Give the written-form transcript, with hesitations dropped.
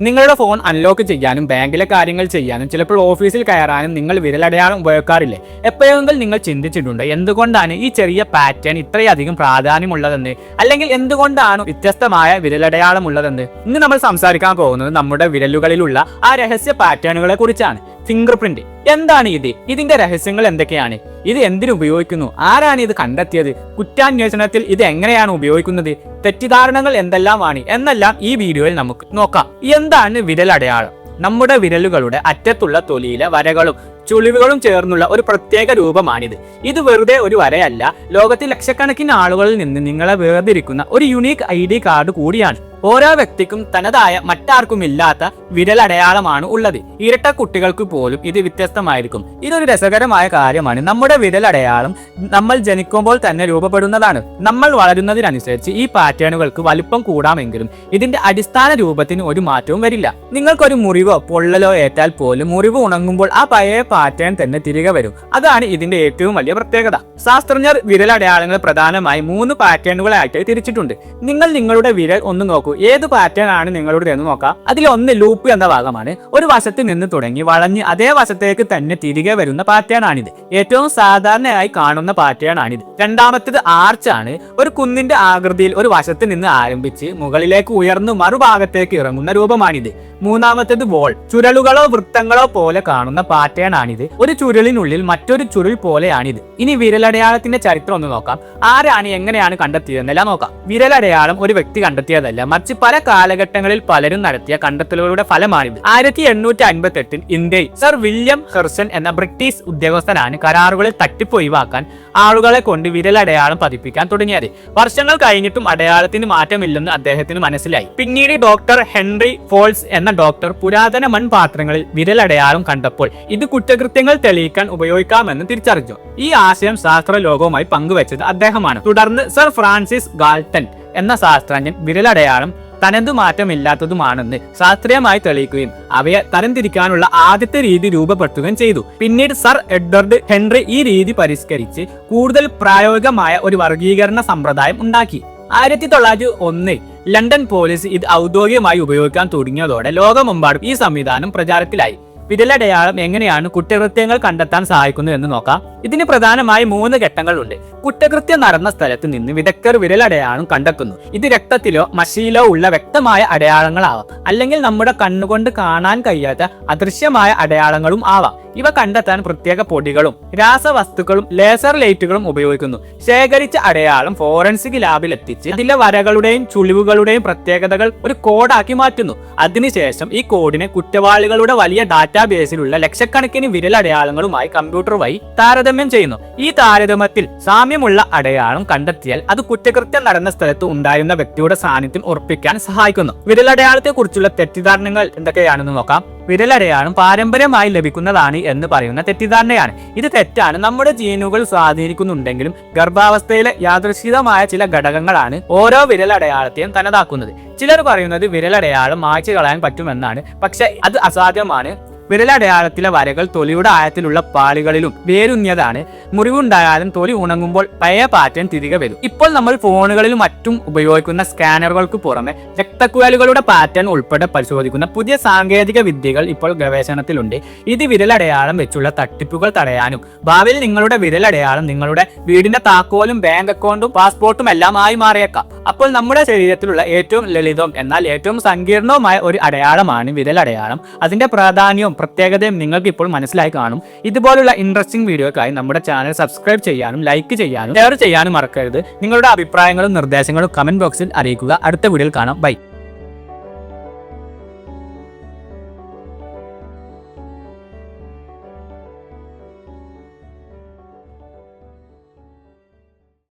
നിങ്ങളുടെ phone unlock ചെയ്യാനും ബാങ്കിലെ കാര്യങ്ങൾ ചെയ്യാനും ചിലപ്പോൾ ഓഫീസിൽ കയറാനും നിങ്ങൾ വിരലടയാളം ഉപയോഗിക്കാറില്ലേ? എപ്പോഴെങ്കിലും നിങ്ങൾ ചിന്തിച്ചിട്ടുണ്ട് എന്തുകൊണ്ടാണ് ഈ ചെറിയ പാറ്റേൺ ഇത്രയധികം പ്രാധാന്യമുള്ളതെന്ന്, അല്ലെങ്കിൽ എന്തുകൊണ്ടാണ് വ്യത്യസ്തമായ വിരലടയാളം ഉള്ളതെന്ന്? ഇന്ന് നമ്മൾ സംസാരിക്കാൻ പോകുന്നത് നമ്മുടെ വിരലുകളിലുള്ള ആ രഹസ്യ പാറ്റേണുകളെ കുറിച്ചാണ്. ഫിംഗർ പ്രിന്റ് എന്താണ് ഇത്? ഇതിന്റെ രഹസ്യങ്ങൾ എന്തൊക്കെയാണ്? ഇത് എന്തിനു ഉപയോഗിക്കുന്നു? ആരാണ് ഇത് കണ്ടെത്തിയത്? കുറ്റാന്വേഷണത്തിൽ ഇത് എങ്ങനെയാണ് ഉപയോഗിക്കുന്നത്? തെറ്റിദ്ധാരണകൾ എന്തെല്ലാമാണ് എന്നെല്ലാം ഈ വീഡിയോയിൽ നമുക്ക് നോക്കാം. എന്താണ് വിരലടയാളം? നമ്മുടെ വിരലുകളുടെ അറ്റത്തുള്ള തൊലിയിലെ വരകളും ചുളിവുകളും ചേർന്നുള്ള ഒരു പ്രത്യേക രൂപമാണിത്. ഇത് വെറുതെ ഒരു വരയല്ല, ലോകത്തിൽ ലക്ഷക്കണക്കിന് ആളുകളിൽ നിന്ന് നിങ്ങളെ വേർതിരിക്കുന്ന ഒരു യുണീക്ക് ID കാർഡ് കൂടിയാണ്. ഓരോ വ്യക്തിക്കും തനതായ മറ്റാർക്കും ഇല്ലാത്ത വിരലടയാളമാണ് ഉള്ളത്. ഇരട്ട കുട്ടികൾക്ക് പോലും ഇത് വ്യത്യസ്തമായിരിക്കും. ഇതൊരു രസകരമായ കാര്യമാണ്. നമ്മുടെ വിരലടയാളം നമ്മൾ ജനിക്കുമ്പോൾ തന്നെ രൂപപ്പെടുന്നതാണ്. നമ്മൾ വളരുന്നതിനനുസരിച്ച് ഈ പാറ്റേണുകൾക്ക് വലുപ്പം കൂടാമെങ്കിലും ഇതിന്റെ അടിസ്ഥാന രൂപത്തിന് ഒരു മാറ്റവും വരില്ല. നിങ്ങൾക്കൊരു മുറിവോ പൊള്ളലോ ഏറ്റാൽ പോലും മുറിവ് ഉണങ്ങുമ്പോൾ ആ പഴയ പാറ്റേൺ തന്നെ തിരികെ വരും. അതാണ് ഇതിന്റെ ഏറ്റവും വലിയ പ്രത്യേകത. ശാസ്ത്രജ്ഞർ വിരലടയാളങ്ങൾ പ്രധാനമായി 3 പാറ്റേണുകളായിട്ട് തിരിച്ചിട്ടുണ്ട്. നിങ്ങൾ നിങ്ങളുടെ വിരൽ ഒന്ന് നോക്കൂ. ഏത് പാറ്റേൺ ആണ് നിങ്ങളുടെ എന്ന് നോക്കാം. അതിൽ ഒന്ന് ലൂപ്പ് എന്ന ഭാഗമാണ്. ഒരു വശത്ത് നിന്ന് തുടങ്ങി വളഞ്ഞ് അതേ വശത്തേക്ക് തന്നെ തിരികെ വരുന്ന പാറ്റേൺ ആണിത്. ഏറ്റവും സാധാരണയായി കാണുന്ന പാറ്റേൺ ആണിത്. രണ്ടാമത്തേത് ആർച്ച് ആണ്. ഒരു കുന്നിന്റെ ആകൃതിയിൽ ഒരു വശത്ത് നിന്ന് ആരംഭിച്ച് മുകളിലേക്ക് ഉയർന്നു മറുഭാഗത്തേക്ക് ഇറങ്ങുന്ന രൂപമാണിത്. മൂന്നാമത്തേത് വോൾ. ചുരുളുകളോ വൃത്തങ്ങളോ പോലെ കാണുന്ന പാറ്റേൺ ആണിത്. ഒരു ചുരുളിനുള്ളിൽ മറ്റൊരു ചുരുൾ പോലെയാണിത്. ഇനി വിരലടയാളത്തിന്റെ ചരിത്രം ഒന്ന് നോക്കാം. ആരാണ് എങ്ങനെയാണ് കണ്ടെത്തിയതെന്നെല്ലാം നോക്കാം. വിരലടയാളം ഒരു വ്യക്തി കണ്ടെത്തിയതല്ല, മറിച്ച് പല കാലഘട്ടങ്ങളിൽ പലരും നടത്തിയ കണ്ടെത്തലുകളുടെ ഫലമാണിത്. 1858 ഇന്ത്യയിൽ സർ വില്യം ഹെർസൺ എന്ന ബ്രിട്ടീഷ് ഉദ്യോഗസ്ഥനാണ് കരാറുകളിൽ തട്ടിപ്പ് ഒഴിവാക്കാൻ ആളുകളെ കൊണ്ട് വിരലടയാളം പതിപ്പിക്കാൻ തുടങ്ങിയത്. വർഷങ്ങൾ കഴിഞ്ഞിട്ടും അടയാളത്തിന് മാറ്റമില്ലെന്ന് അദ്ദേഹത്തിന് മനസ്സിലായി. പിന്നീട് ഡോക്ടർ ഹെൻറി ഫോൾസ് എന്ന ഡോക്ടർ പുരാതന മൺപാത്രങ്ങളിൽ വിരലടയാളം കണ്ടപ്പോൾ ഇത് കുറ്റകൃത്യങ്ങൾ തെളിയിക്കാൻ ഉപയോഗിക്കാമെന്ന് തിരിച്ചറിഞ്ഞു. ഈ ആശയം ശാസ്ത്ര ലോകവുമായി പങ്കുവച്ചത് അദ്ദേഹമാണ്. തുടർന്ന് സർ ഫ്രാൻസിസ് ഗാൾട്ടൺ എന്ന ശാസ്ത്രജ്ഞൻ വിരലടയാളം തനതു മാറ്റമില്ലാത്തതുമാണെന്ന് ശാസ്ത്രീയമായി തെളിയിക്കുകയും അവയെ തരംതിരിക്കാനുള്ള ആദ്യത്തെ രീതി രൂപപ്പെടുത്തുകയും ചെയ്തു. പിന്നീട് സർ എഡ്വേർഡ് ഹെൻറി ഈ രീതി പരിഷ്കരിച്ച് കൂടുതൽ പ്രായോഗികമായ ഒരു വർഗീകരണ സമ്പ്രദായം ഉണ്ടാക്കി. 1901 ലണ്ടൻ പോലീസ് ഇത് ഔദ്യോഗികമായി ഉപയോഗിക്കാൻ തുടങ്ങിയതോടെ ലോകമെമ്പാടും ഈ സംവിധാനം പ്രചാരത്തിലായി. വിരലടയാളം എങ്ങനെയാണ് കുറ്റകൃത്യങ്ങൾ കണ്ടെത്താൻ സഹായിക്കുന്നത് എന്ന് നോക്കാം. ഇതിന് പ്രധാനമായി 3 ഘട്ടങ്ങളുണ്ട്. കുറ്റകൃത്യം നടന്ന സ്ഥലത്ത് നിന്ന് വിദഗ്ധർ വിരലടയാളം കണ്ടെത്തുന്നു. ഇത് രക്തത്തിലോ മഷിയിലോ ഉള്ള വ്യക്തമായ അടയാളങ്ങളാവാം, അല്ലെങ്കിൽ നമ്മുടെ കണ്ണുകൊണ്ട് കാണാൻ കഴിയാത്ത അദൃശ്യമായ അടയാളങ്ങളും ആവാം. ഇവ കണ്ടെത്താൻ പ്രത്യേക പൊടികളും രാസവസ്തുക്കളും ലേസർ ലൈറ്റുകളും ഉപയോഗിക്കുന്നു. ശേഖരിച്ച അടയാളം ഫോറൻസിക് ലാബിൽ എത്തിച്ച് അതിലെ വരകളുടെയും ചുളിവുകളുടെയും പ്രത്യേകതകൾ ഒരു കോഡാക്കി മാറ്റുന്നു. അതിനുശേഷം ഈ കോഡിനെ കുറ്റവാളികളുടെ വലിയ ഡാറ്റാബേസിലുള്ള ലക്ഷക്കണക്കിന് വിരലടയാളങ്ങളുമായി കമ്പ്യൂട്ടർ വഴി താരതമ്യം ചെയ്യുന്നു. ഈ താരതമ്യത്തിൽ സാമ്യമുള്ള അടയാളം കണ്ടെത്തിയാൽ അത് കുറ്റകൃത്യം നടന്ന സ്ഥലത്ത് ഉണ്ടായിരുന്ന വ്യക്തിയുടെ സാന്നിധ്യം ഉറപ്പിക്കാൻ സഹായിക്കുന്നു. വിരലടയാളത്തെ കുറിച്ചുള്ള തെറ്റിദ്ധാരണകൾ എന്തൊക്കെയാണെന്ന് നോക്കാം. വിരലടയാളം പാരമ്പര്യമായി ലഭിക്കുന്നതാണ് എന്ന് പറയുന്ന തെറ്റിദ്ധാരണയാണ്. ഇത് തെറ്റാണ്. നമ്മുടെ ജീനുകൾ സ്വാധീനിക്കുന്നുണ്ടെങ്കിലും ഗർഭാവസ്ഥയിലെ യാദൃശ്ചികമായ ചില ഘടകങ്ങളാണ് ഓരോ വിരലടയാളത്തെയും തനതാക്കുന്നത്. ചിലർ പറയുന്നത് വിരലടയാളം മായ്ച്ചു കളയാൻ പറ്റുമെന്നാണ്, പക്ഷെ അത് അസാധ്യമാണ്. വിരലടയാളത്തിലെ വരകൾ തൊലിയുടെ ആഴത്തിലുള്ള പാളികളിലും വേരൂന്നിയതാണ്. മുറിവുണ്ടായാലും തൊലി ഉണങ്ങുമ്പോൾ പഴയ പാറ്റേൺ തിരികെ വരും. ഇപ്പോൾ നമ്മൾ ഫോണുകളിലും മറ്റും ഉപയോഗിക്കുന്ന സ്കാനറുകൾക്ക് പുറമെ രക്തക്കുഴലുകളുടെ പാറ്റേൺ ഉൾപ്പെടെ പരിശോധിക്കുന്ന പുതിയ സാങ്കേതിക വിദ്യകൾ ഇപ്പോൾ ഗവേഷണത്തിലുണ്ട്. ഇത് വിരലടയാളം വെച്ചുള്ള തട്ടിപ്പുകൾ തടയാനും ഭാവിയിൽ നിങ്ങളുടെ വിരലടയാളം നിങ്ങളുടെ വീടിന്റെ താക്കോലും ബാങ്ക് അക്കൗണ്ടും പാസ്പോർട്ടും എല്ലാം ആയി മാറിയേക്കാം. അപ്പോൾ നമ്മുടെ ശരീരത്തിലുള്ള ഏറ്റവും ലളിതവും എന്നാൽ ഏറ്റവും സങ്കീർണവുമായ ഒരു അടയാളമാണ് വിരലടയാളം. അതിന്റെ പ്രാധാന്യവും പ്രത്യേകതയും നിങ്ങൾക്ക് ഇപ്പോൾ മനസ്സിലായി കാണും. ഇതുപോലുള്ള ഇൻട്രസ്റ്റിംഗ് വീഡിയോക്കായി നമ്മുടെ ചാനൽ സബ്സ്ക്രൈബ് ചെയ്യാനും ലൈക്ക് ചെയ്യാനും ഷെയർ ചെയ്യാനും മറക്കരുത്. നിങ്ങളുടെ അഭിപ്രായങ്ങളും നിർദ്ദേശങ്ങളും കമന്റ് ബോക്സിൽ അറിയിക്കുക. അടുത്ത വീഡിയോയിൽ കാണാം. ബൈ.